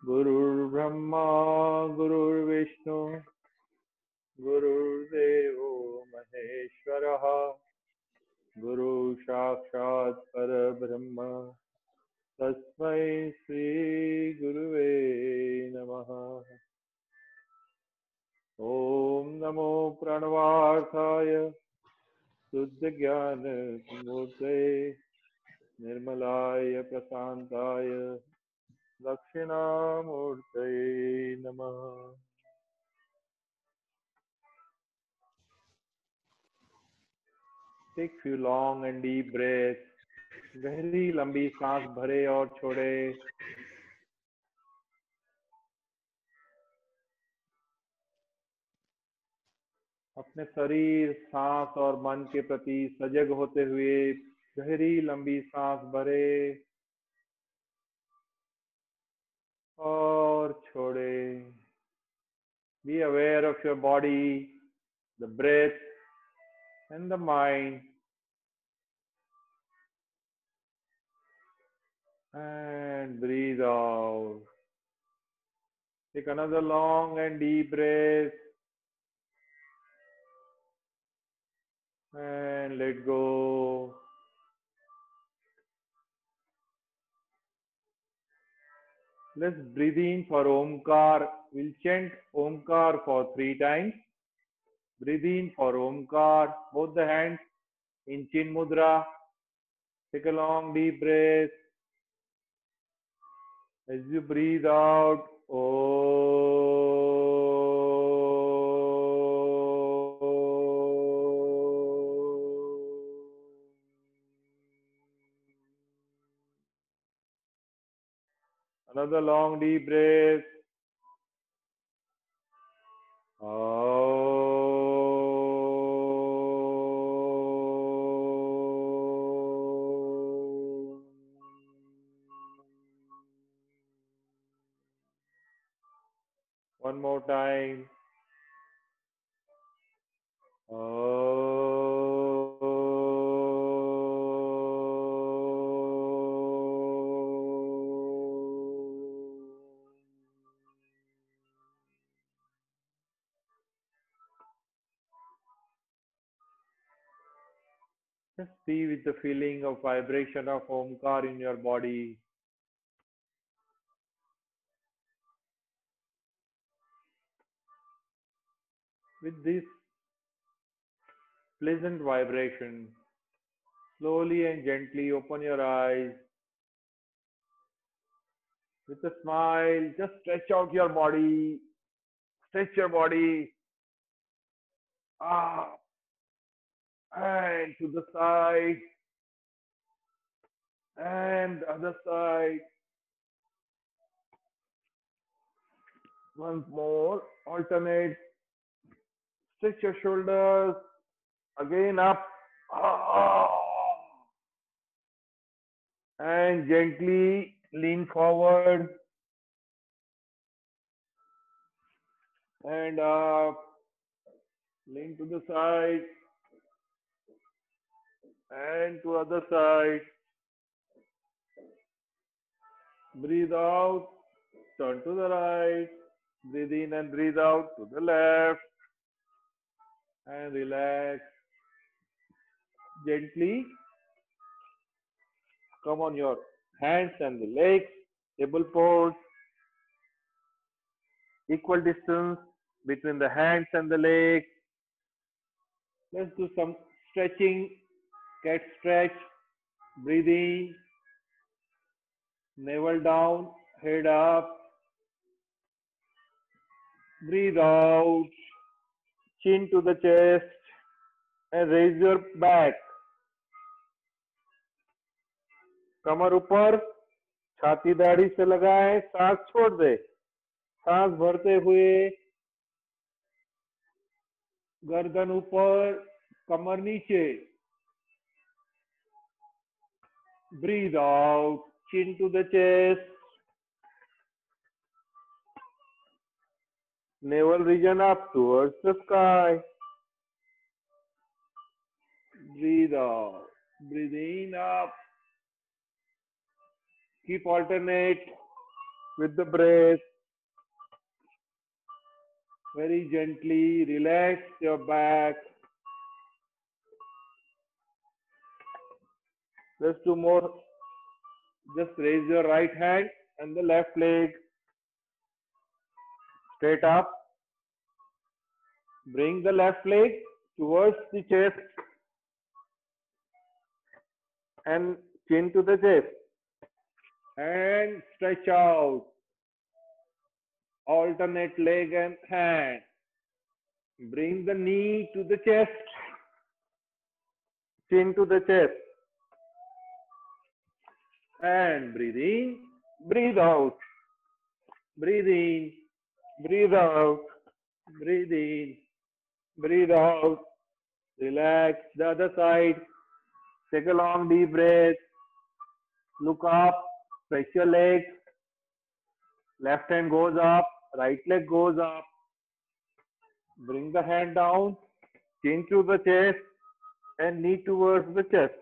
गुरुर्ब्रह्मा गुरुर्विष्णु गुरुर्देवो महेश्वरः गुरु साक्षात् परब्रह्म तस्मै श्री गुरुवे नमः। ओम नमो प्रणवार्थाय शुद्ध ज्ञान मूर्ते निर्मलाय प्रशांताय दक्षिणामूर्ते नमः। Take few long and deep breaths. गहरी लंबी सांस भरे और छोड़े। अपने शरीर, सांस और मन के प्रति सजग होते हुए गहरी लंबी सांस भरे और छोड़े। Be aware of your body, the breath and the mind, and breathe out. Take another long and deep breath and let go. Let's breathe in for Omkar. We'll chant Omkar for 3 times. Breathe in for Omkar, both the hands in Chin Mudra. Take a long deep breath. As you breathe out, oh. Another long deep breath. One more time. Just be with the feeling of vibration of Omkar in your body. With this pleasant vibration, slowly and gently open your eyes. With a smile, just stretch out your body. Stretch your body. Ah, and to the side and the other side. Once more, alternate. Stretch your shoulders. Again up. Ah, and gently lean forward and up. Lean to the side and to other side. Breathe out. Turn to the right. Breathe in and breathe out to the left. And relax. Gently come on your hands and the legs. Table pose. Equal distance between the hands and the legs. Let's do some stretching. Cat stretch. Breathing. Navel down. Head up. Breathe out. Chin to the chest. And raise your back. कमर ऊपर, छाती दाढ़ी से लगाए, सांस छोड़ दे। सांस भरते हुए गर्दन ऊपर, कमर नीचे। Breathe out, chin to the chest, navel region up towards the sky. Breathe out, breathe in up. Keep alternate with the breath. Very gently relax your back. Just two more. Just raise your right hand and the left leg straight up. Bring the left leg towards the chest and chin to the chest. And stretch out. Alternate leg and hand. Bring the knee to the chest. Chin to the chest. And breathe in, breathe out. Breathe in, breathe out. Breathe in, breathe out. Relax the other side. Take a long deep breath. Look up. Stretch your legs. Left hand goes up. Right leg goes up. Bring the hand down. Chin to the chest and knee towards the chest.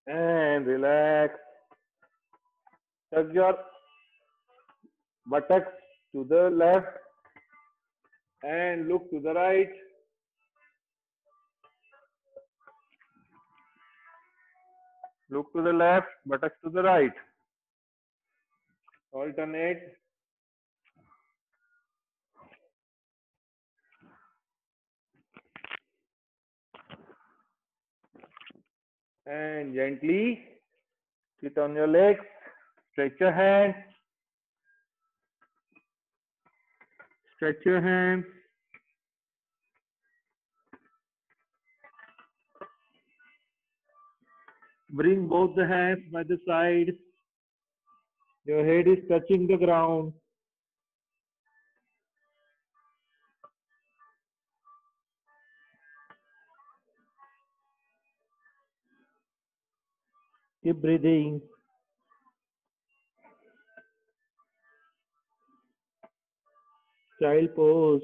And relax. Tuck your buttocks to the left and look to the right. Look to the left, buttocks to the right. Alternate. And gently sit on your legs. Stretch your hands. Stretch your hands. Bring both the hands by the side. Your head is touching the ground. Keep breathing. Child pose.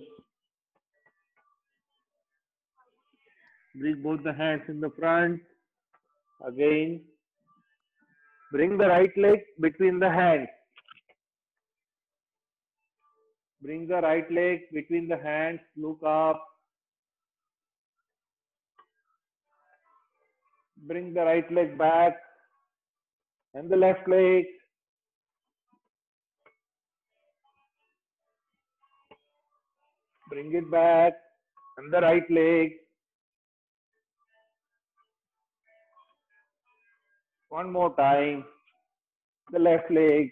Bring both the hands in the front. Again. Bring the right leg between the hands. Bring the right leg between the hands. Look up. Bring the right leg back. And the left leg. Bring it back. And the right leg. One more time. The left leg.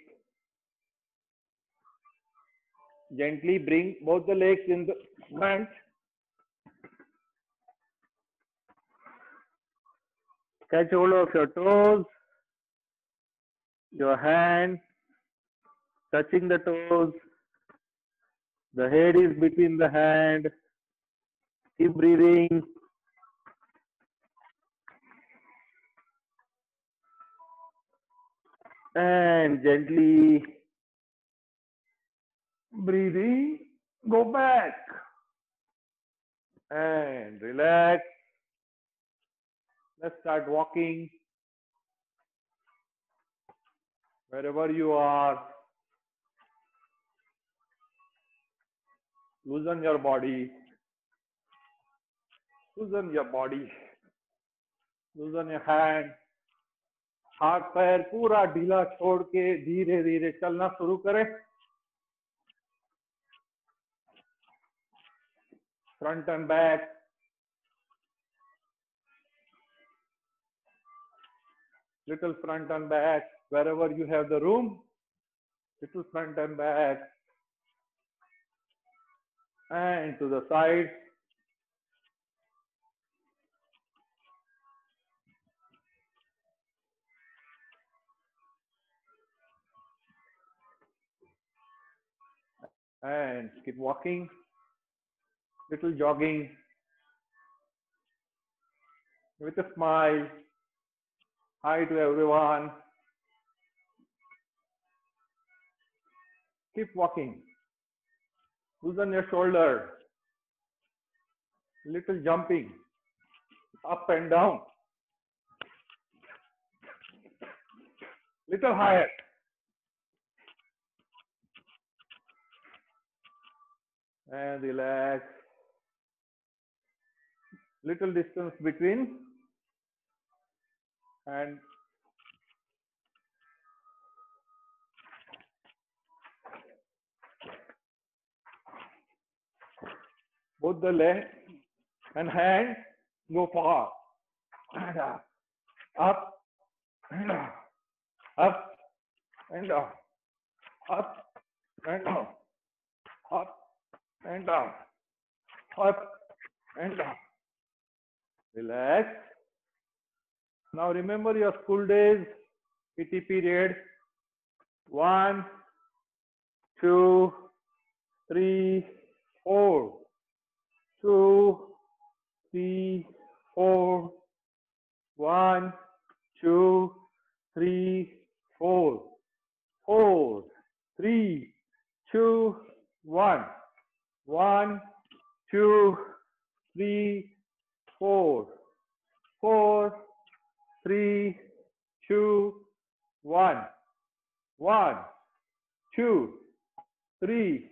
Gently bring both the legs in the front. Catch hold of your toes. Your hands touching the toes. The head is between the hand. Keep breathing. And gently breathing. Go back. And relax. Let's start walking. Wherever you are. Loosen your body. Loosen your body. Loosen your hand. हाथ पैर पूरा ढीला छोड़ के धीरे धीरे चलना शुरू करें. Front and back. Little front and back. Wherever you have the room. Little front and back. And to the side. And keep walking. Little jogging. With a smile. Hi to everyone. Keep walking. Loosen your shoulder. Little jumping. Up and down. Little higher. And relax. Little distance between and both the leg and hand go far. And up and down. Up and down. Up and down. Up and down. Up and down. Relax. Now remember your school days, PT period. 1, 2, 3, 4. 2, 3, 4. 1, 2, 3, 4. 4, 3, 2, 1. 1, 2, 3, 4. 4, 3, 2, 1. 1, 2, 3,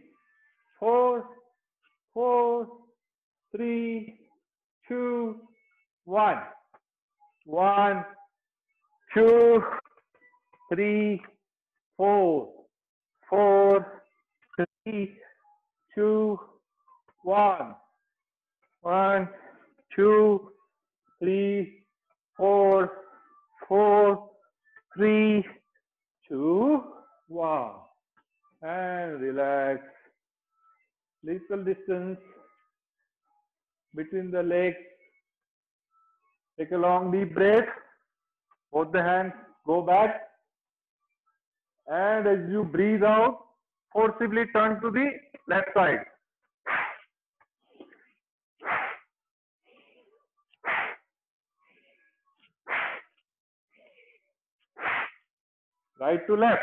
4. 4, 3, 2, 1. 1, 2, 3, 4. 4, 3, 2, 1. 1, 2, 3, 4. 4, 3, 2, 1. And relax. Little distance between the legs. Take a long deep breath. Both the hands go back. And as you breathe out, forcibly turn to the left side. Right to left.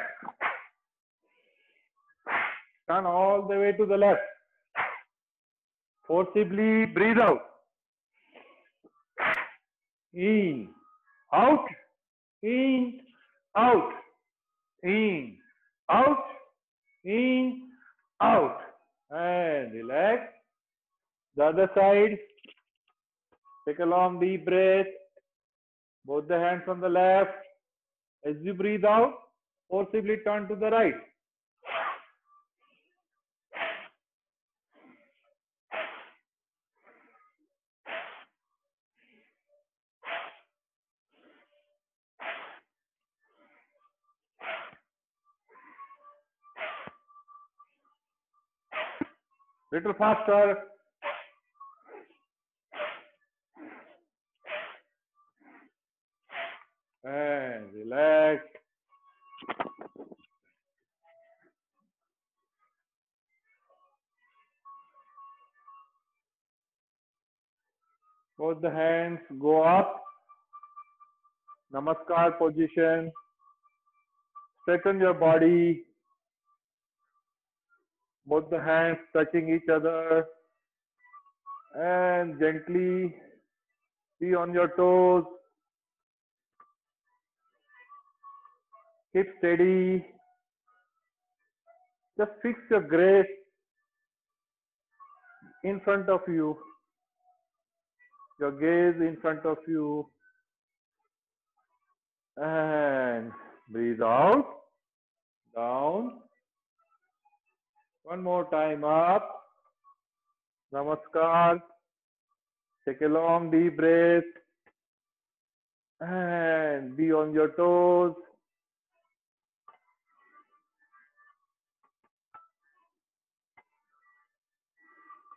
Turn all the way to the left. Forcibly breathe out. In, out, in, out, in, out, in, out. And relax. The other side. Take a long deep breath. Both the hands on the left. As you breathe out, forcibly turn to the right. Little faster. And relax. Both the hands go up. Namaskar position. Straighten your body. Both the hands touching each other. And gently be on your toes. Keep steady. Just fix your gaze in front of you. Your gaze in front of you. And breathe out. Down. One more time up. Namaskar. Take a long deep breath. And be on your toes.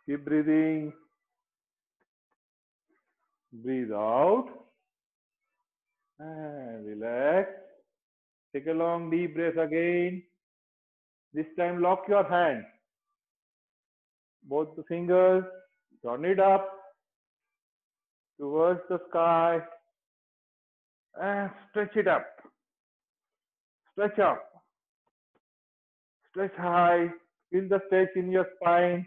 Keep breathing. Breathe out. And relax. Take a long deep breath again. This time lock your hands. Both the fingers. Turn it up towards the sky. And stretch it up. Stretch up. Stretch high. Feel the stretch in your spine.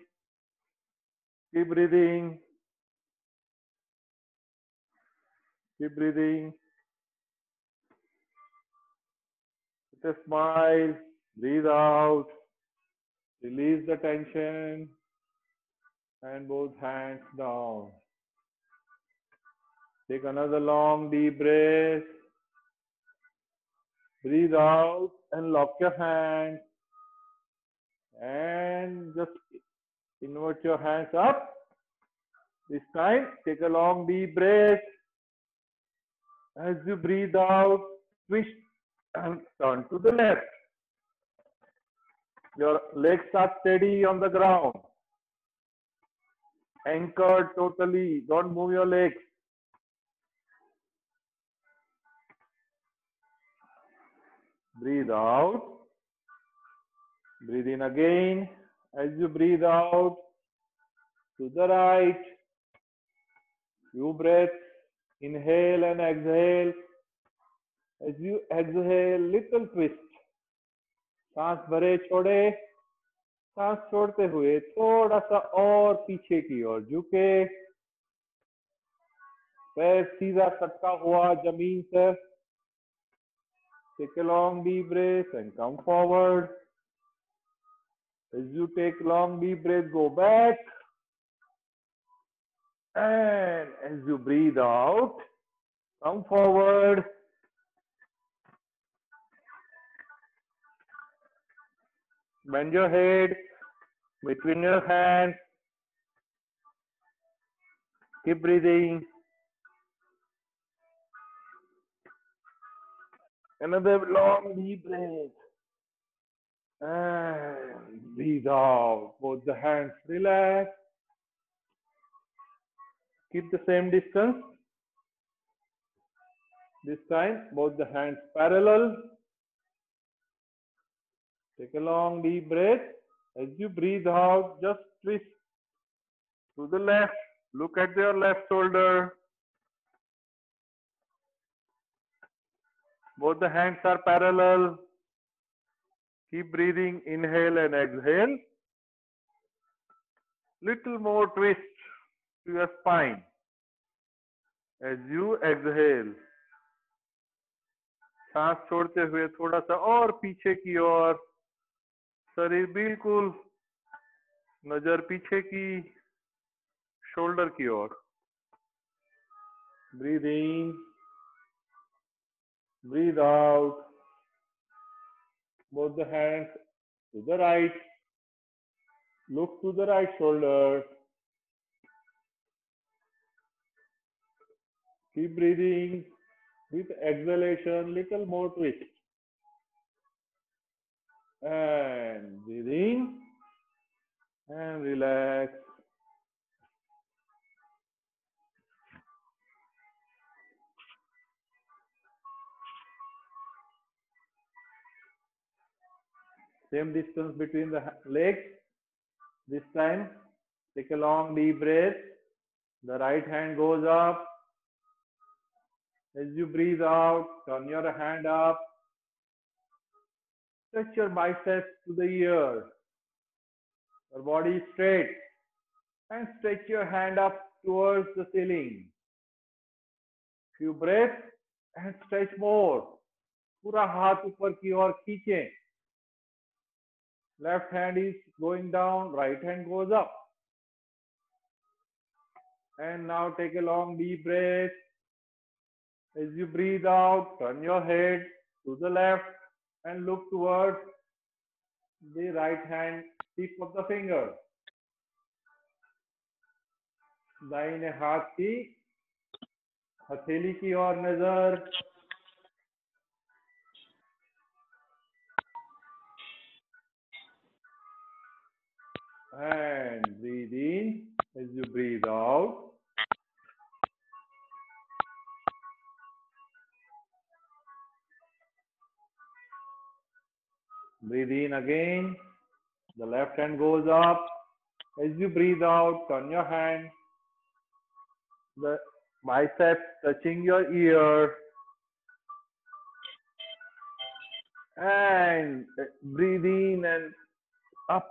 Keep breathing. Keep breathing. With a smile. Breathe out. Release the tension. And both hands down. Take another long deep breath. Breathe out and lock your hands. And just invert your hands up. This time, take a long deep breath. As you breathe out, twist and turn to the left. Your legs are steady on the ground. Anchored totally. Don't move your legs. Breathe out. Breathe in again. As you breathe out, to the right. Few breaths. Inhale and exhale. As you exhale, little twist. सांस भरे छोड़े, सांस छोड़ते हुए थोड़ा सा और पीछे की ओर झुके, पैर सीधा सटका हुआ जमीन से. Take a long deep breath and come forward. As you take long deep breath, go back. And as you breathe out, come forward. Bend your head between your hands. Keep breathing. Another long deep breath. And breathe out. Both the hands relax. Keep the same distance. This time, both the hands parallel. Take a long deep breath. As you breathe out, just twist to the left. Look at your left shoulder. Both the hands are parallel. Keep breathing. Inhale and exhale. Little more twist to your spine. As you exhale. सांस छोड़ते हुए थोड़ा सा और पीछे की ओर. शरीर बिल्कुल नजर पीछे की, शोल्डर की ओर. Breathe in. Breathe out. Both the hands to the right. Look to the right shoulder. Keep breathing. With exhalation, little more twist. And breathe in. And relax. Same distance between the legs. This time, take a long deep breath. The right hand goes up. As you breathe out, turn your hand up. Stretch your biceps to the ear. Your body is straight. And stretch your hand up towards the ceiling. Few breaths and stretch more. पूरा हाथ ऊपर की ओर खींचें. Left hand is going down, right hand goes up. And now take a long deep breath. As you breathe out, turn your head to the left and look towards the right hand tip of the finger. दाहिने हाथ की हथेली की ओर नजर. And breathe in. As you breathe out, breathe in again. The left hand goes up. As you breathe out, turn your hand. The biceps touching your ear. And breathe in and up.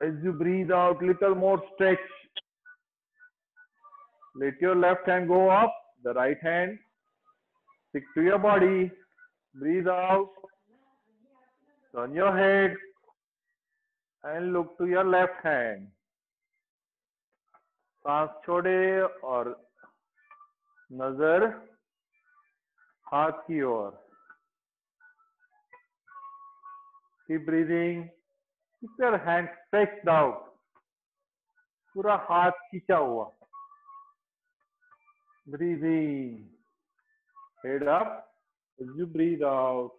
As you breathe out, little more stretch. Let your left hand go up, the right hand stick to your body. Breathe out, turn your head and look to your left hand. सांस छोड़े और नजर हाथ की ओर. Keep breathing. Keep your hand stretched out. पूरा हाथ खींचा हुआ. Breathing. Head up. As you breathe out,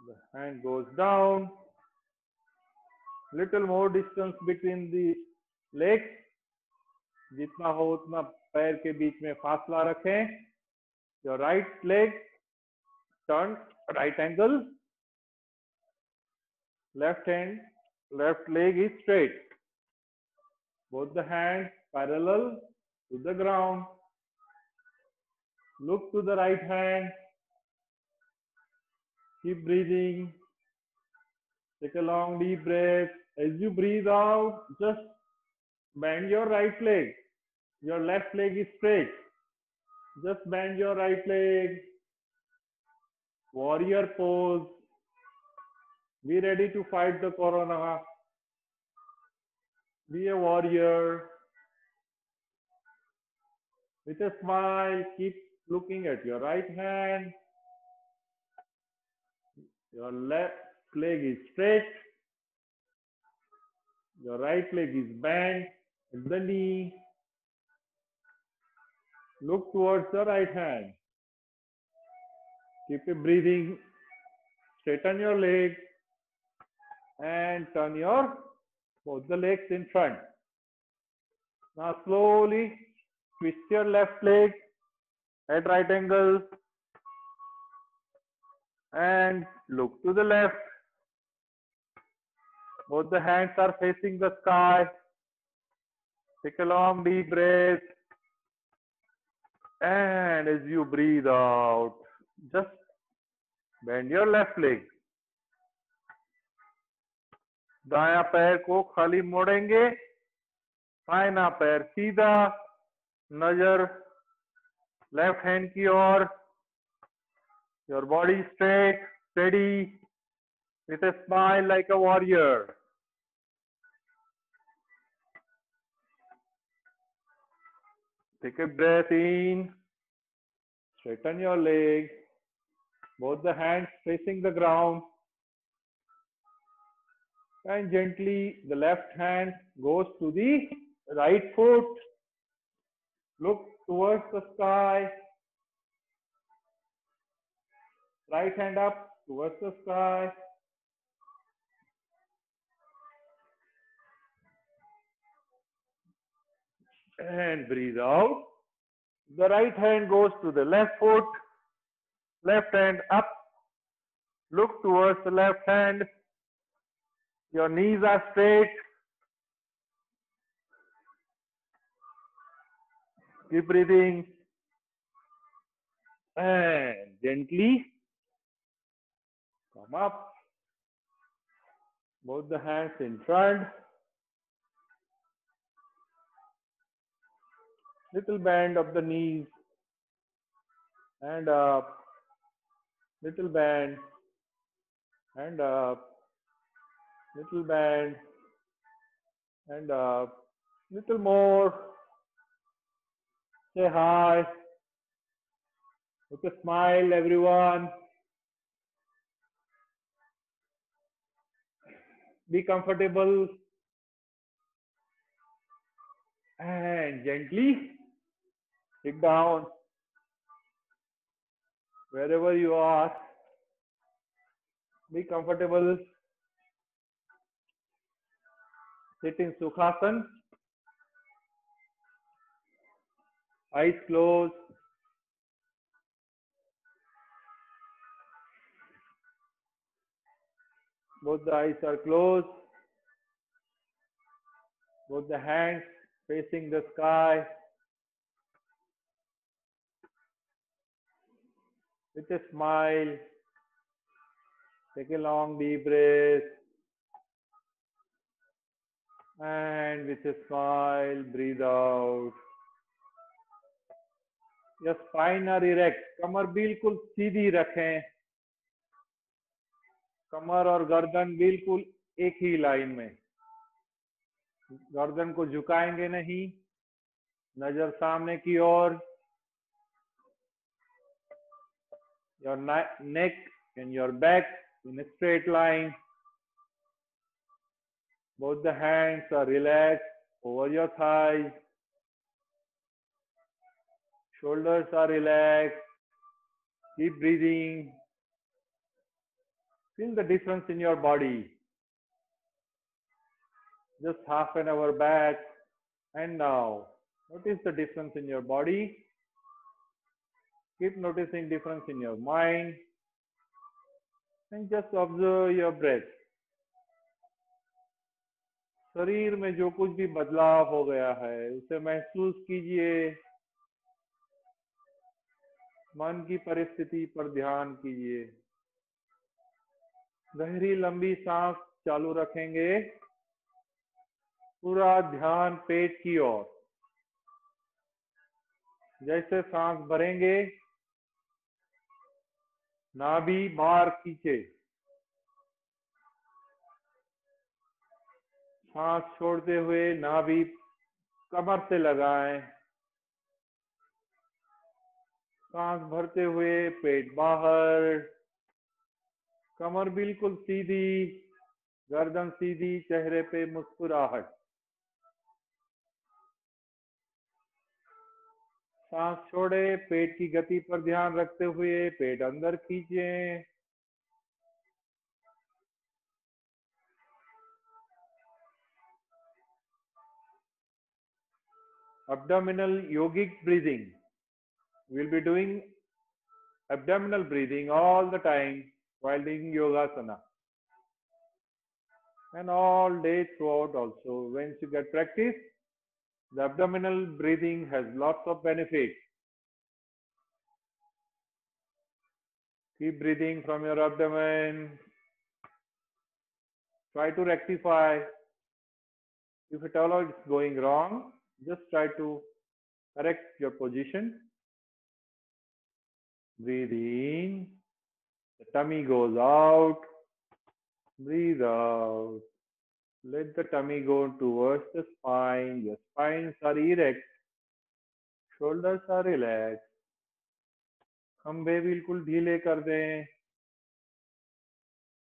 the hand goes down. Little more distance between the legs. जितना हो उतना पैर के बीच में फासला रखें. Your right leg turn right angle. Left leg is straight. Both the hands parallel to the ground. Look to the right hand. Keep breathing. Take a long deep breath. As you breathe out, just bend your right leg. Your left leg is straight. Just bend your right leg. Warrior pose. Be ready to fight the corona. Be a warrior. With a smile, keep looking at your right hand. Your left leg is straight. Your right leg is bent at the knee. Look towards the right hand. Keep breathing. Straighten your leg and turn your both the legs in front. Now slowly twist your left leg at right angle and look to the left. Both the hands are facing the sky. Take a long deep breath. And as you breathe out, just bend your left leg. दायां पैर को खाली मोड़ेंगे. बायां पैर सीधा. नजर left hand की ओर. Your body straight, steady, with a smile like a warrior. Take a breath in. Straighten your leg. Both the hands facing the ground. And gently the left hand goes to the right foot. Look towards the sky. Right hand up towards the sky. And breathe out. The right hand goes to the left foot. Left hand up. Look towards the left hand. Your knees are straight. Keep breathing. And gently come up. Both the hands in front. Little bend of the knees. And up. Little bend. And up. Little bend. And up. Little more. Say hi. With a smile, everyone. Be comfortable. And gently sit down. Wherever you are, be comfortable. Sit in Sukhasana. Eyes closed. Both the eyes are closed. Both the hands facing the sky. With a smile, take a long deep breath. And with a smile, breathe out. Your spine are erect. कमर बिल्कुल सीधी रखें. कमर और गर्दन बिल्कुल एक ही line में. गर्दन को झुकाएंगे नहीं. नजर सामने की ओर. Your neck and your back in a straight line. Both the hands are relaxed over your thighs. Shoulders are relaxed. Keep breathing. Feel the difference in your body. Just half an hour back and now. Notice the difference in your body. Keep noticing difference in your mind. And just observe your breath. शरीर में जो कुछ भी बदलाव हो गया है उसे महसूस कीजिए. मन की परिस्थिति पर ध्यान कीजिए. गहरी लंबी सांस चालू रखेंगे. पूरा ध्यान पेट की ओर. जैसे सांस भरेंगे नाभि बाहर खींचे. सांस छोड़ते हुए नाभि कमर से लगाएं. सांस भरते हुए पेट बाहर. कमर बिल्कुल सीधी. गर्दन सीधी. चेहरे पे मुस्कुराहट. सांस छोड़े. पेट की गति पर ध्यान रखते हुए पेट अंदर खींचें. Abdominal yogic breathing. We'll be doing abdominal breathing all the time while doing yogasana. And all day throughout also. Once you get practice, the abdominal breathing has lots of benefits. Keep breathing from your abdomen. Try to rectify. If at all it's going wrong, just try to correct your position. Breathe in. The tummy goes out. Breathe out. Let the tummy go towards the spine. Your spines are erect. Shoulders are relaxed. खंबे बिल्कुल ढीले कर दें.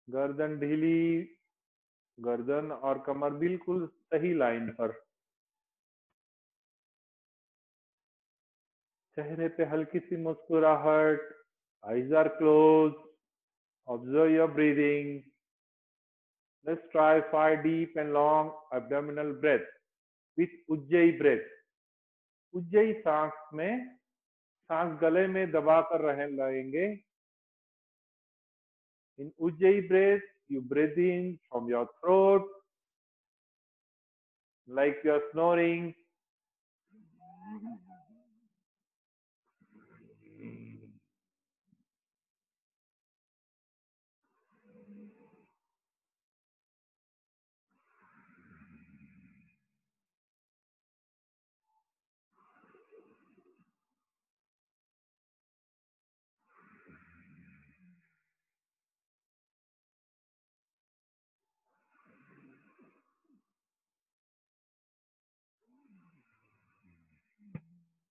गर्दन ढीली. गर्दन और कमर बिल्कुल सही लाइन पर. चेहरे पे हल्की सी मुस्कुराहट. Eyes are closed. Observe your breathing. Let's try 5 deep and long abdominal breath with Ujjayi breath. Ujjayi सांस में सांस गले में दबाकर रहेंगे. In Ujjayi breath, you breathe in from your throat like you are snoring.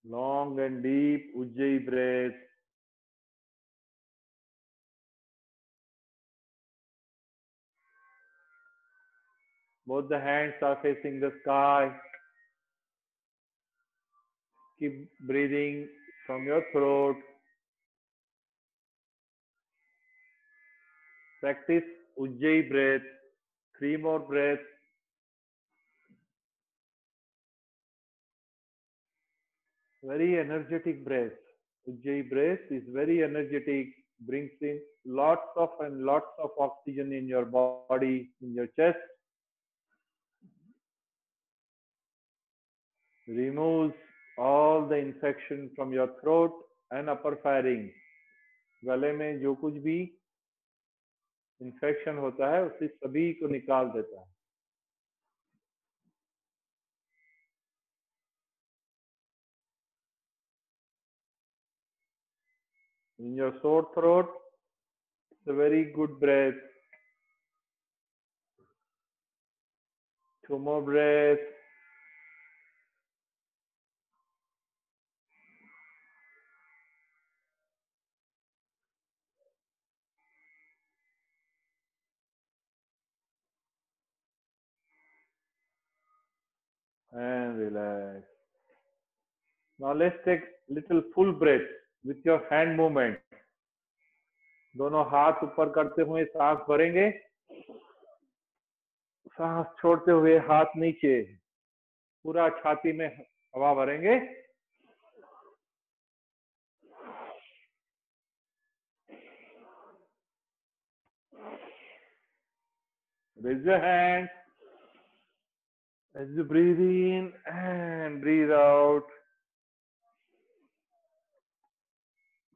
Long and deep Ujjayi breath. Both the hands are facing the sky. Keep breathing from your throat. Practice Ujjayi breath. 3 more breaths. Very energetic breath. Ujjayi breath is very energetic. Brings in lots of oxygen in your body, in your chest. Removes all the infection from your throat and upper pharynx. गले में जो कुछ भी infection होता है उसे सभी को निकाल देता है। In your sore throat, it's a very good breath. 2 more breaths. And relax. Now let's take little full breath with your hand movement. दोनों हाथ ऊपर करते हुए सांस भरेंगे, सांस छोड़ते हुए हाथ नीचे, पूरा छाती में हवा भरेंगे। Raise your hands as you breathe in and breathe out.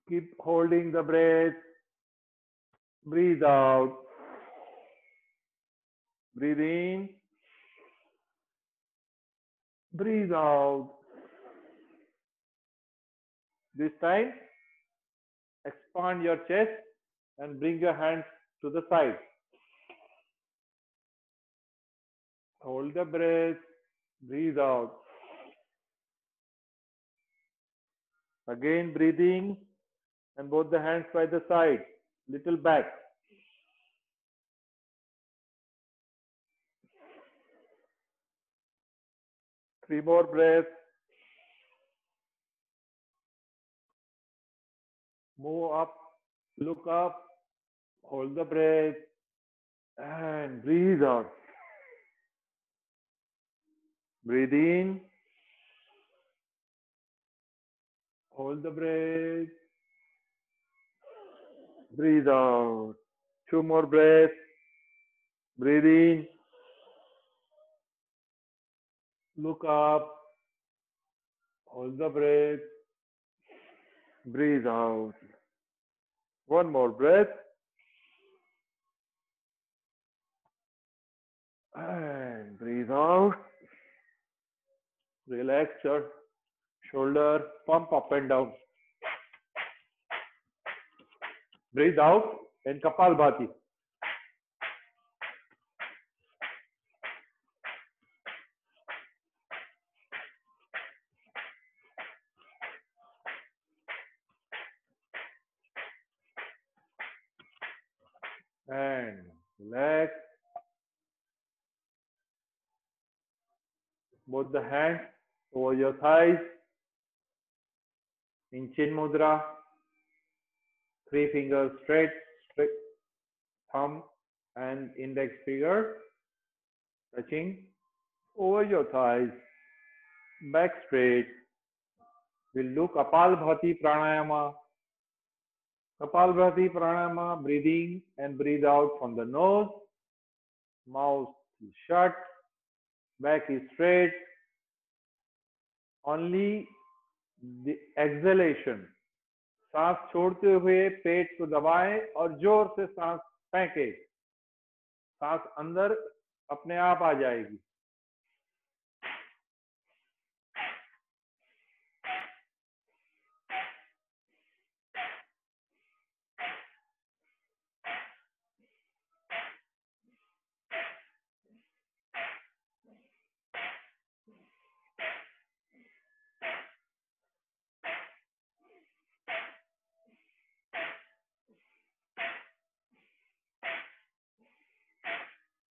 Keep holding the breath. Breathe out. Breathe in. Breathe out. This time, expand your chest and bring your hands to the side. Hold the breath. Breathe out. Again, breathing and both the hands by the side, little back. Three more breaths. Move up, look up, hold the breath, and breathe out. Breathe in, hold the breath, breathe out. 2 more breaths. Breathe in, look up, hold the breath, breathe out. 1 more breath. And breathe out. Relax your shoulder, pump up and down. Breathe out in Kapalbhati. And relax. Both the hands over your thighs. In Chin Mudra. 3 fingers straight, thumb and index finger touching over your thighs, back straight. We'll do Kapalbhati Pranayama. Kapalbhati Pranayama, breathing and breathe out from the nose, mouth is shut, back is straight. Only the exhalation, सांस छोड़ते हुए पेट को दबाएं और जोर से सांस फेंके, सांस अंदर अपने आप आ जाएगी।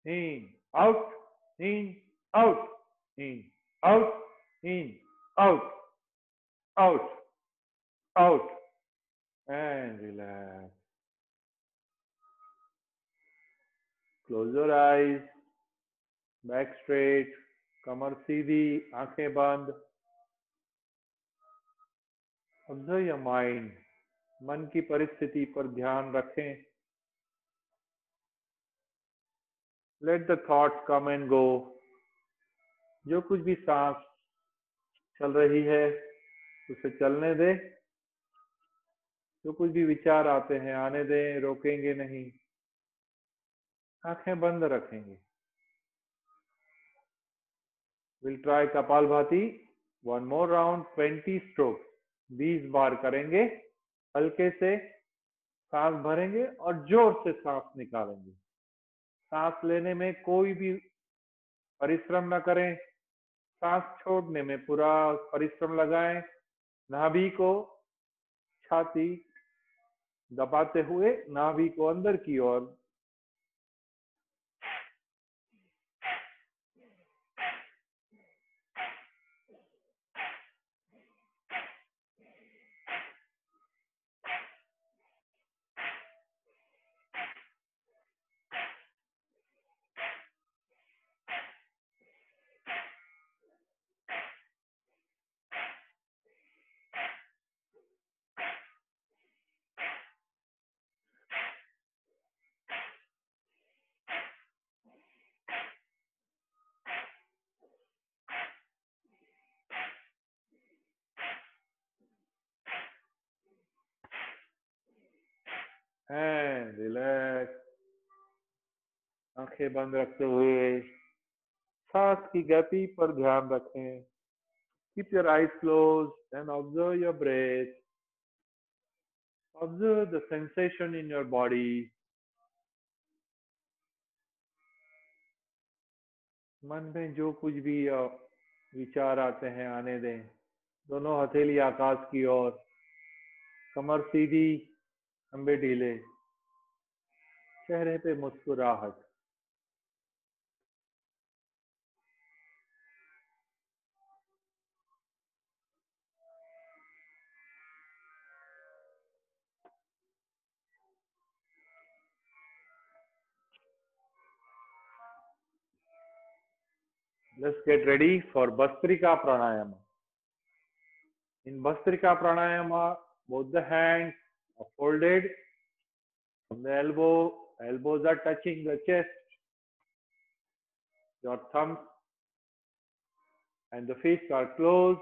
In, out, in, out, in, out, in, out, out, out, and relax. Close your eyes, back straight, कमर सीधी, आंखें बंद. Observe your mind, मन की परिस्थिति पर ध्यान रखें. Let the thoughts come and go. जो कुछ भी सांस चल रही है उसे चलने दे. जो कुछ भी विचार आते हैं आने दें, रोकेंगे नहीं, आंखें बंद रखेंगे। Will try kapalbhati one more round, 20 stroke, 20 बार करेंगे। हल्के से सांस भरेंगे और जोर से सांस निकालेंगे। सांस लेने में कोई भी परिश्रम न करें, सांस छोड़ने में पूरा परिश्रम लगाएं। नाभि को छाती दबाते हुए नाभि को अंदर की ओर एंड रिलैक्स। आंखें बंद रखते हुए सांस की गति पर ध्यान रखें। Keep your eyes closed and observe your breath. Observe the sensation in your body. मन में जो कुछ भी विचार आते हैं आने दें। दोनों हथेली आकाश की ओर, कमर सीधी, खंबे ढीले, चेहरे पे मुस्कुराहट। Let's get ready for Bhastrika Pranayama. In Bhastrika Pranayama, both the hands are folded from the elbow. Elbows are touching the chest. Your thumbs and the fists are close,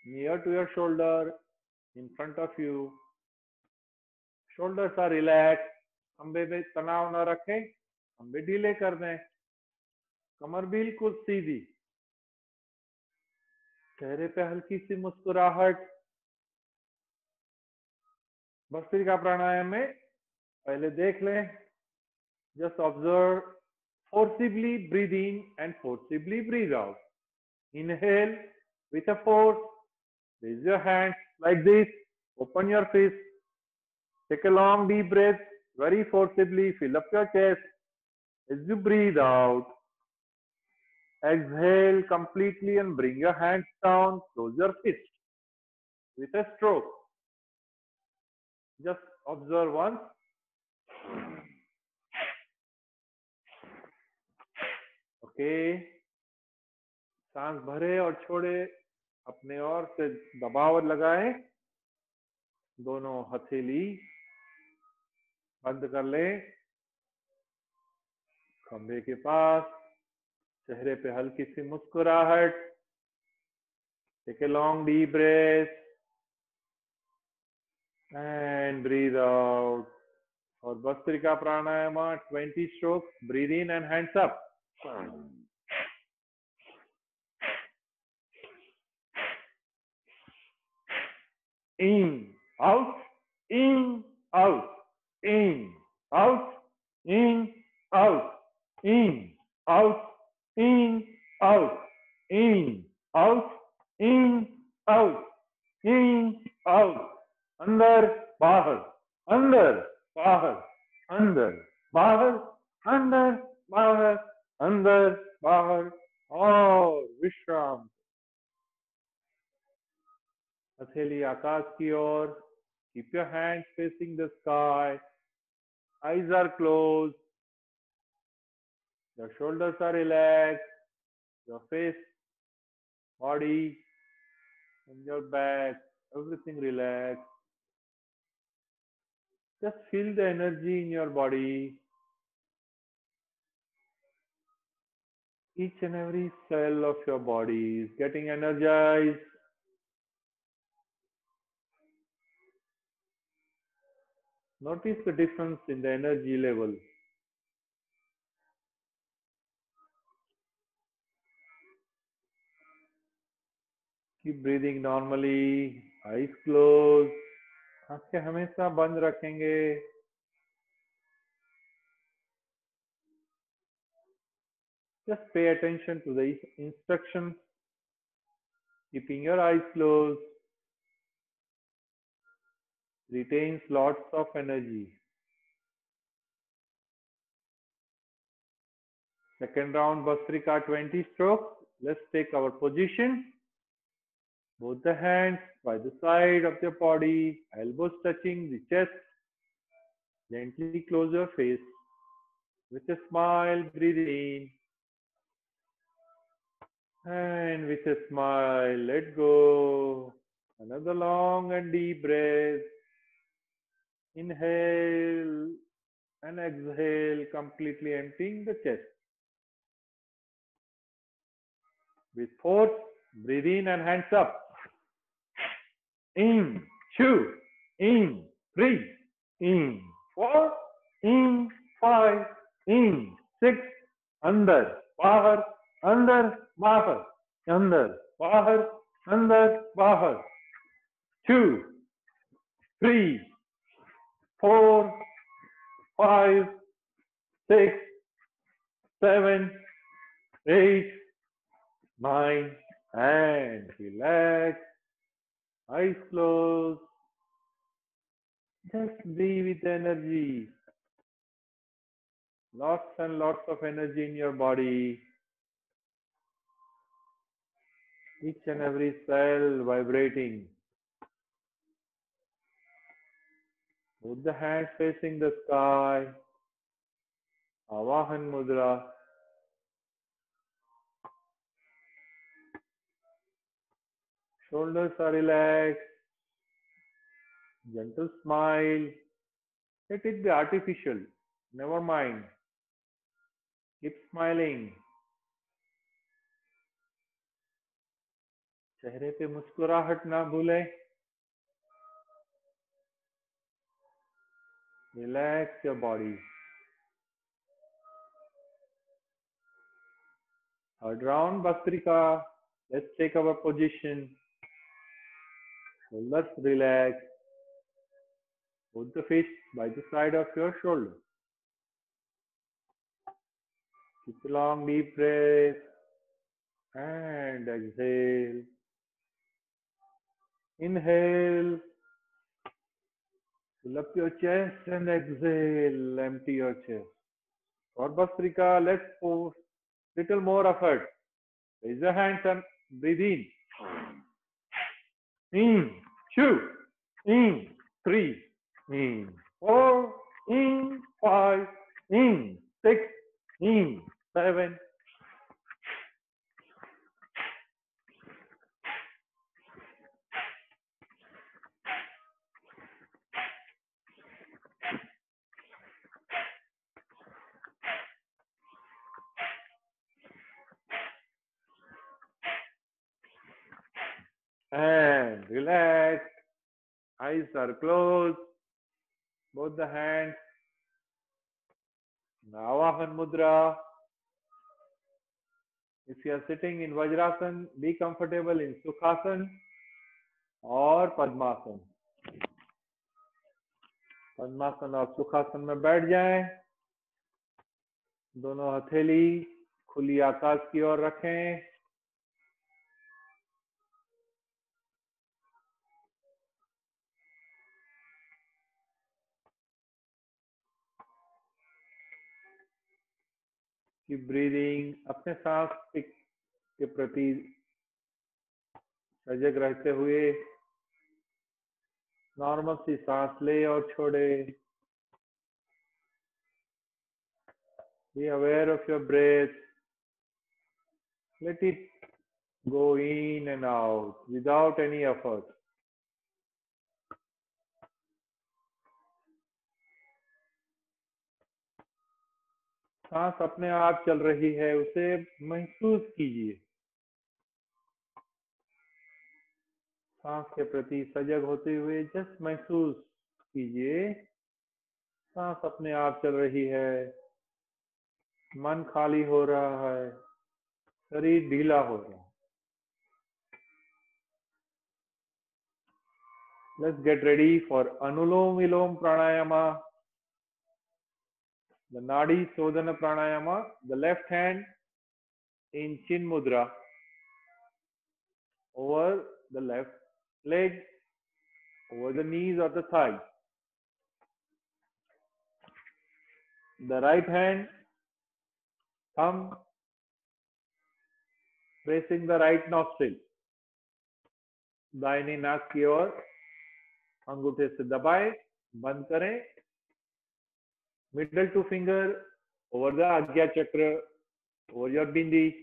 near to your shoulder, in front of you. Shoulders are relaxed. खंबे में तनाव न रखें, खंबे ढीले कर दें। कमर बिल्कुल सीधी, चेहरे पे हल्की सी मुस्कुराहट। भस्त्रिका प्राणायाम में पहले देख लें, just observe, forcibly breathe in and forcibly breathe out. Inhale with a force, raise your hands like this, open your fist, take a long deep breath, very forcibly fill up your chest. As you breathe out, exhale completely and bring your hands down, close your fist with a stroke. Just observe once. Okay. सांस भरे और छोड़े, अपने ओर से दबाव लगाएं। दोनों हथेली बंद कर लें, खंबे के पास, चेहरे पे हल्की सी मुस्कुराहट। Take a long deep breath and breathe out. और bhastrika pranayama 20 stroke, breathe in and hands up. In, out, in, out, in, out, in, out, in, out, in, out, in, out, in, out, in, out, अंदर बाहर, अंदर बाहर, अंदर बाहर, अंदर बाहर, अंदर बाहर। और विश्राम। हथेली आकाश की ओर। Keep your hands facing the sky. Eyes are closed. Your shoulders are relaxed. Your face, body, and your back, everything relaxed. Just feel the energy in your body. Each and every cell of your body is getting energized. Notice the difference in the energy level. Keep breathing normally. Eyes closed. आंखें हमेशा बंद रखेंगे. Just pay attention to the instructions. Keeping your eyes closed retains lots of energy. Second round Bhastrika 20 strokes. Let's take our position. Both the hands by the side of your body, elbows touching the chest. Gently close your face. With a smile, breathe in. And with a smile, let go. Another long and deep breath. Inhale and exhale, completely emptying the chest. With force, breathe in and hands up. In, 2, in, 3, in, 4, in, 5, in, 6, अंदर, बाहर, अंदर, बाहर, अंदर, बाहर, अंदर, बाहर. 2, 3, 4, 5, 6, 7, 8, 9, and relax. Eyes closed. Just be with energy. Lots and lots of energy in your body. Each and every cell vibrating. Both the hands facing the sky. Avahan Mudra. Shoulders are relaxed. Gentle smile. Let it be artificial. Never mind. Keep smiling. चेहरे पे मुस्कुराहट ना भूलें. Relax your body. Third round Bhastrika. Let's take our position. Shoulders relax. Put the feet by the side of your shoulder. Keep a long deep breath and exhale. Inhale. Fill up your chest and exhale. Empty your chest. For Bhastrika, let's put little more effort. Raise your hands and breathe in. In, 2, in, 3, in, 4, in, 5, in, 6, in, 7. And relax. Eyes are closed. Both the hands. Avahan Mudra. If you are sitting in Vajrasan, be comfortable in Sukhasan or Padmasan. पद्मासन और सुखासन में बैठ जाएं. दोनों हथेली खुली आकाश की ओर रखें. Keep breathing. अपने सांस के प्रति सजग रहते हुए नॉर्मल सी सांस ले और छोड़े. Be aware of your breath. Let it go in and out without any effort. सांस अपने आप चल रही है, उसे महसूस कीजिए. सांस के प्रति सजग होते हुए जस्ट महसूस कीजिए सांस अपने आप चल रही है, मन खाली हो रहा है, शरीर ढीला हो रहा है. Let's get ready for Anulom Vilom Pranayama, the Nadi Sodhana Pranayama. The left hand in Chin Mudra over the left leg, over the knees or the thigh. The right hand, thumb pressing the right nostril. दाहिनी नाक की ओर अंगूठे से दबाएं, बंद करें. Middle two finger over the Agya Chakra, over your bindi.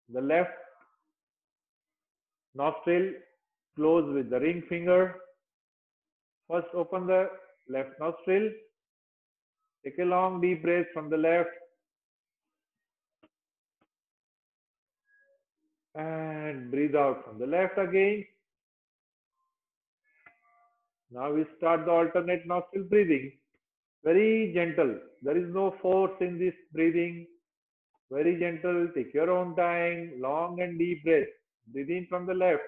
The left nostril close with the ring finger. First open the left nostril. Take a long deep breath from the left. And breathe out from the left again. Now we start the alternate nostril breathing. Very gentle. There is no force in this breathing. Very gentle. Take your own time. Long and deep breath. Breathe in from the left.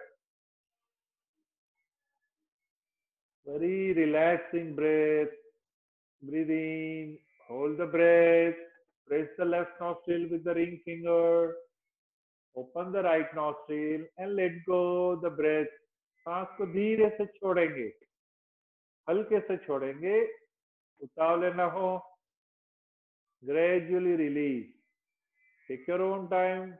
Very relaxing breath. Breathe in. Hold the breath. Press the left nostril with the ring finger. Open the right nostril and let go the breath. सांस को धीरे से छोड़ेंगे, हल्के से छोड़ेंगे, उतावले ना हो. Gradually release. Take your own time.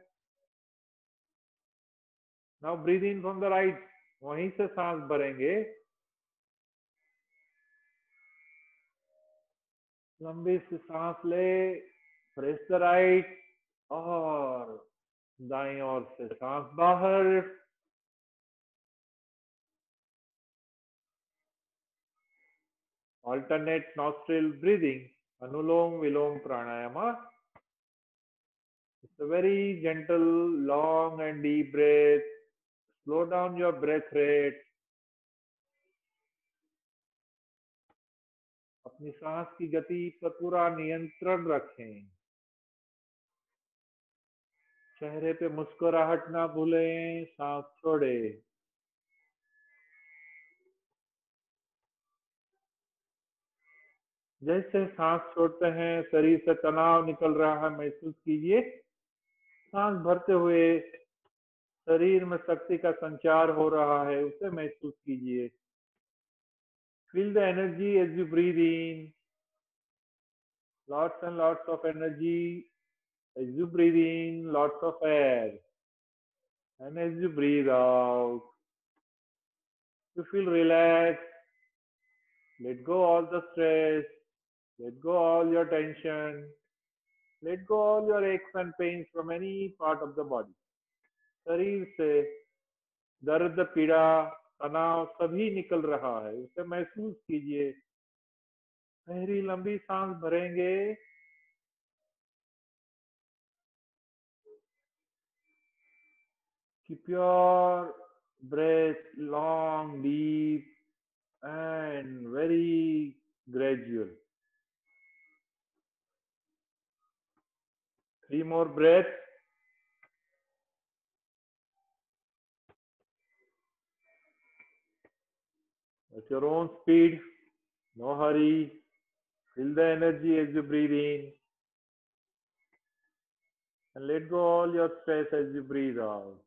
Now breathe in from the right. वहीं से सांस भरेंगे. लंबी सी सांस ले. Press the right और दाईं ओर से सांस बाहर. Alternate nostril breathing. Anulom Vilom Pranayama. It's a very gentle, long and deep breath. Slow down your breath rate. अपनी सांस की गति पर पूरा नियंत्रण रखें. चेहरे पे मुस्कुराहट ना भूलें. सांस छोड़े. जैसे सांस छोड़ते हैं शरीर से तनाव निकल रहा है महसूस कीजिए. सांस भरते हुए शरीर में शक्ति का संचार हो रहा है उसे महसूस कीजिए. Feel the energy as you breathe in. Lots and lots of energy as you breathe in, lots of air. And as you breathe out, you feel relaxed. Let go all the stress. Let go all your tension. Let go all your aches and pains from any part of the body. शरीर से दर्द, पीड़ा, तनाव सभी निकल रहा है उसे महसूस कीजिए. गहरी लंबी सांस भरेंगे. Keep your breath long, deep and very gradual. 3 more breaths. At your own speed, no hurry. Feel the energy as you breathe in. And let go all your stress as you breathe out.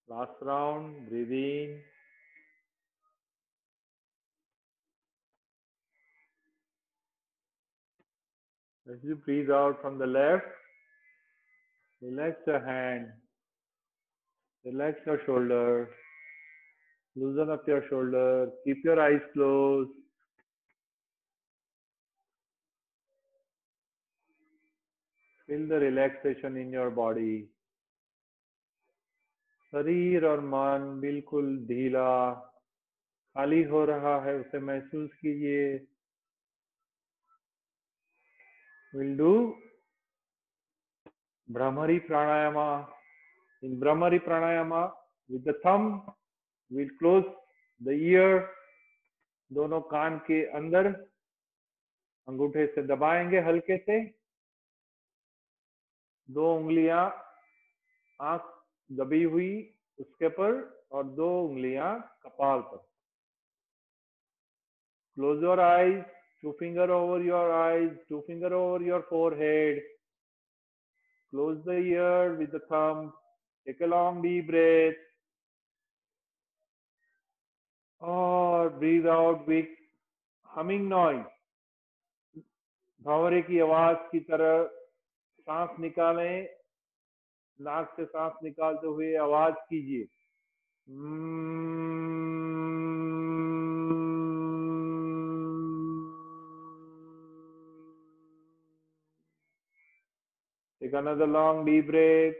Last round, breathe in. As you breathe out from the left, relax your hand, relax your shoulder, loosen up your shoulder, keep your eyes closed. Feel the relaxation in your body. शरीर और मन बिल्कुल ढीला खाली हो रहा है, उसे महसूस कीजिए. We'll do Brahmari Pranayama. In Brahmari Pranayama, with the thumb, we'll close the ear. दोनों कान के अंदर अंगूठे से दबाएंगे हल्के से. दो उंगलियां आंख दबी हुई उसके पर और दो उंगलियां कपाल पर. Close your eyes. Two finger over your eyes. Two finger over your forehead. Close the ear with the thumb. Take a long deep breath. और breathe out with humming noise. भंवरे की आवाज की तरह सांस निकालें. नाक से सांस निकालते हुए आवाज कीजिए. Take another long deep breath.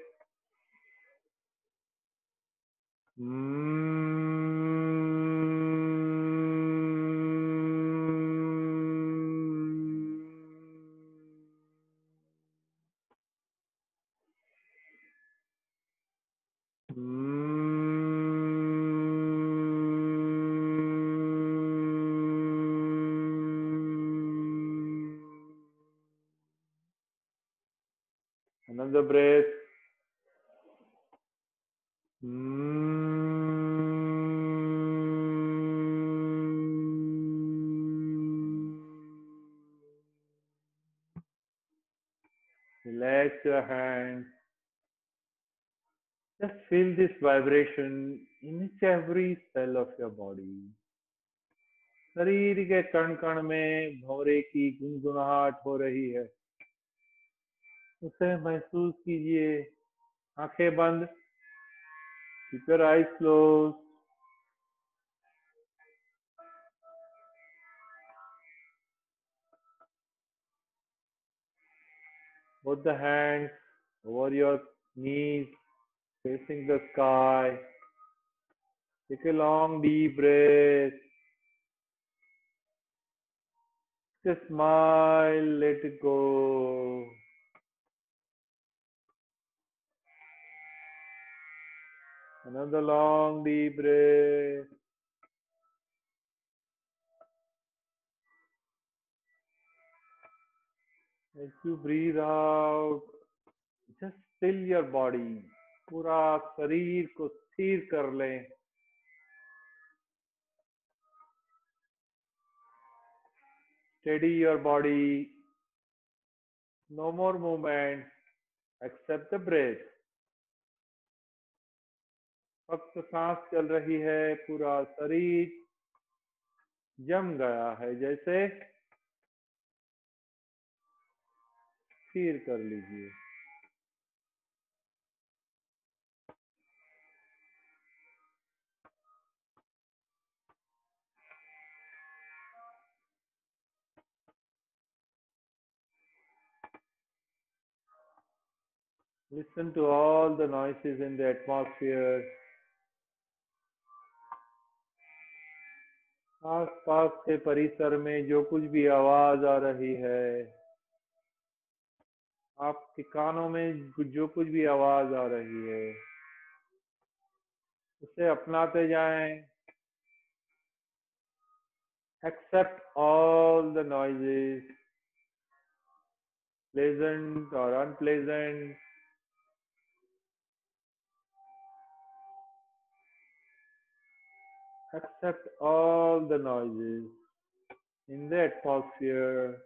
Another breath. Relax your hands. Just feel this vibration in each every cell of your body. शरीर के कण कण में भंवरे की गुनगुनाहट हो रही है, उसे महसूस कीजिए. आंखें बंद. Keep your eyes closed. Both the hands over your knees, facing the sky. Take a long deep breath. Just smile, let it go. Another long deep breath. As you breathe out, just still your body. पूरा शरीर को स्थिर कर लें. Steady your body. No more movement except the breath. फक्त सांस चल रही है. पूरा शरीर जम गया है जैसे. स्थिर कर लीजिए. Listen to all the noises in the atmosphere. आस पास के परिसर में जो कुछ भी आवाज आ रही है, आपके कानों में जो कुछ भी आवाज आ रही है, उसे अपनाते जाएं. Accept all the noises, pleasant or unpleasant. Accept all the noises in the atmosphere.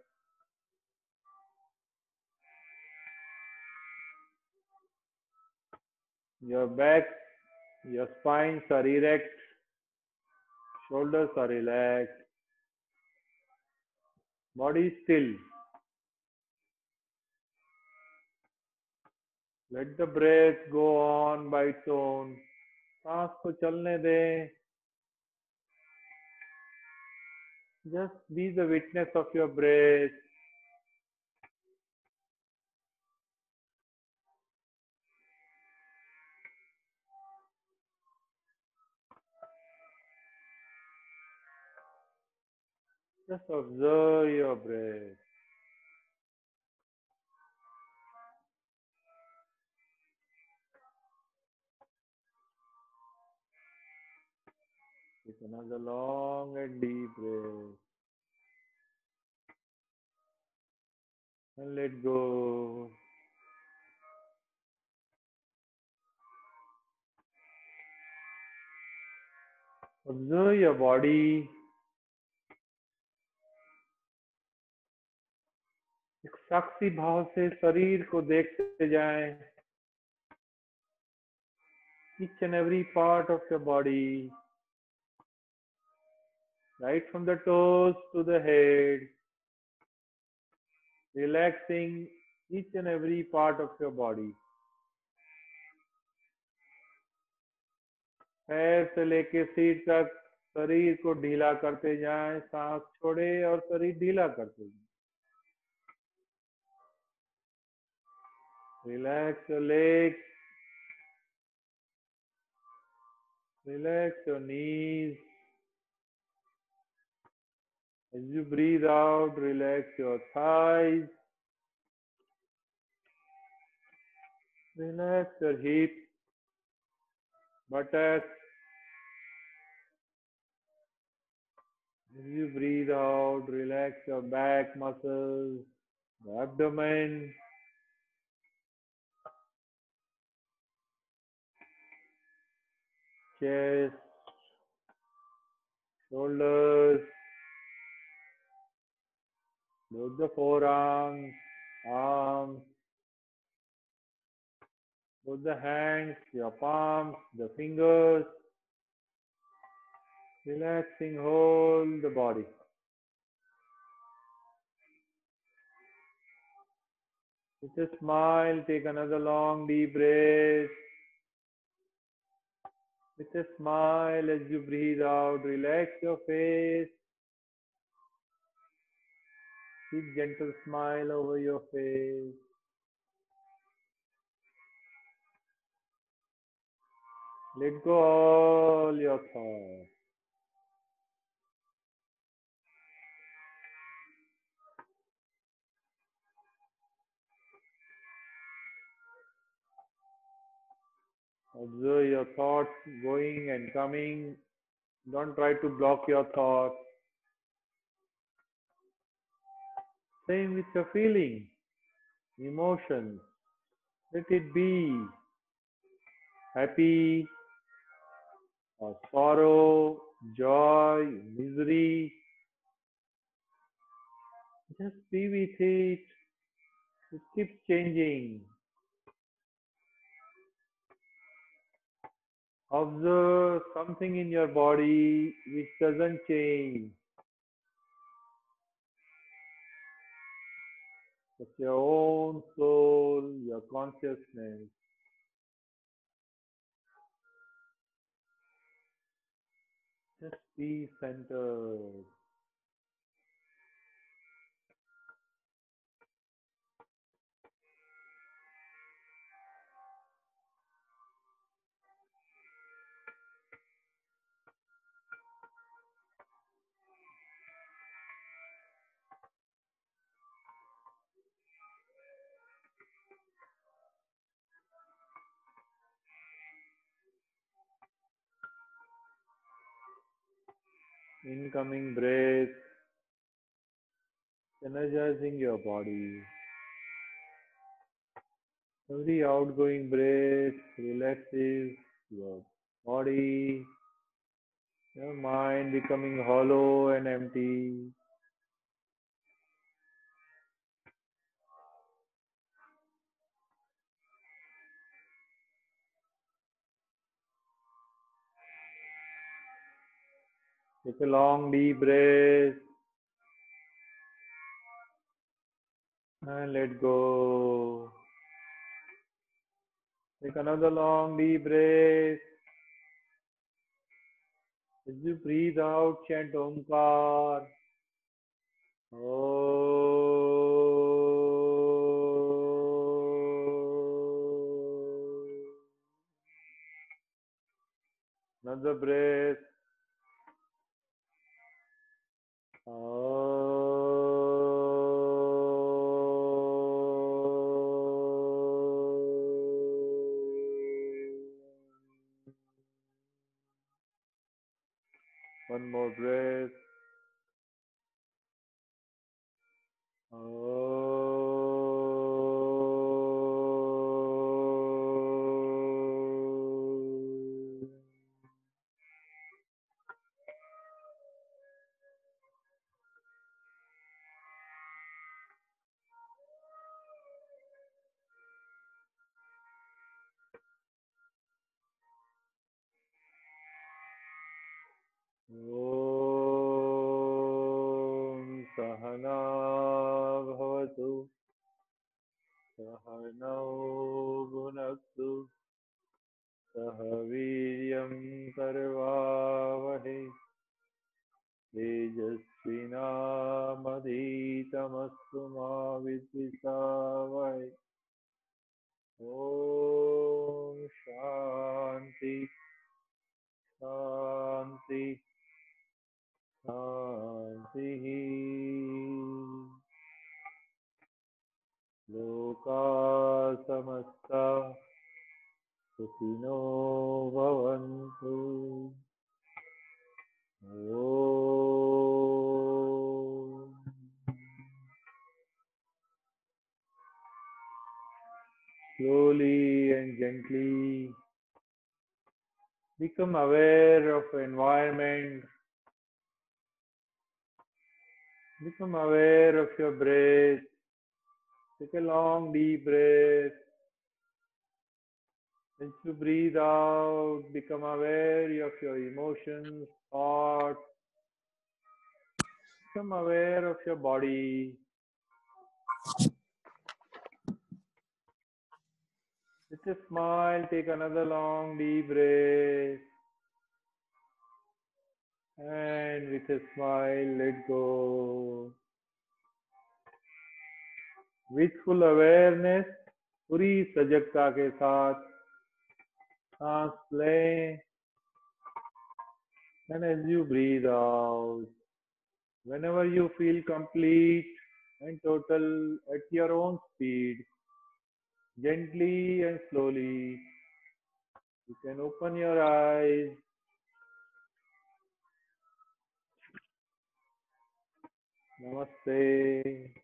Your back, your spines are erect, shoulders are relaxed, body is still. Let the breath go on by its own. सांस को चलने दें. Just be the witness of your breath. Just observe your breath. Take another long and deep breath. And let go. Observe your body. एक साक्षी भाव से शरीर को देखते जाएं. Each and every part of your body, right from the toes to the head, relaxing each and every part of your body. पैर से लेके सीट तक शरीर को ढीला करते जाएं. सांस छोड़े और शरीर ढीला करते जाएं. Relax your legs. Relax your knees. As you breathe out, relax your thighs. Relax your hips, buttocks. As you breathe out, relax your back muscles, the abdomen. Chest, shoulders, both the forearms, arms, both the hands, your palms, the fingers, relaxing whole the body. With a smile, take another long deep breath. With a smile as you breathe out, relax your face. Keep gentle smile over your face. Let go all your thoughts. Observe your thoughts going and coming. Don't try to block your thoughts. Same with your feelings, emotions. Let it be happy or sorrow, joy, misery. Just be with it. It keeps changing. Observe something in your body which doesn't change. It's your own soul, your consciousness. Just be centered. Incoming breath, energizing your body. Every outgoing breath relaxes your body, your mind becoming hollow and empty. Take a long deep breath and let go. Take another long deep breath. As you breathe out, chant Omkar. Another breath. more breath. सहना भवतु सहनौ भुनक्तु सह वीर्यं करवावहै तेजस्विनामधीतमस्तु मा विद्विषावहै। ॐ शान्ति शान्ति शान्तिः। लोका समस्ता सुखिनो भवन्तु। Slowly and gently become aware of environment. Become aware of your breath. Take a long deep breath. As you breathe out, become aware of your emotions, thoughts. Become aware of your body. With a smile, take another long deep breath. And with a smile, let go. With full awareness, पूरी सजगता के साथ सांस लें. And as you breathe out, whenever you feel complete and total at your own speed, gently and slowly, you can open your eyes. Namaste.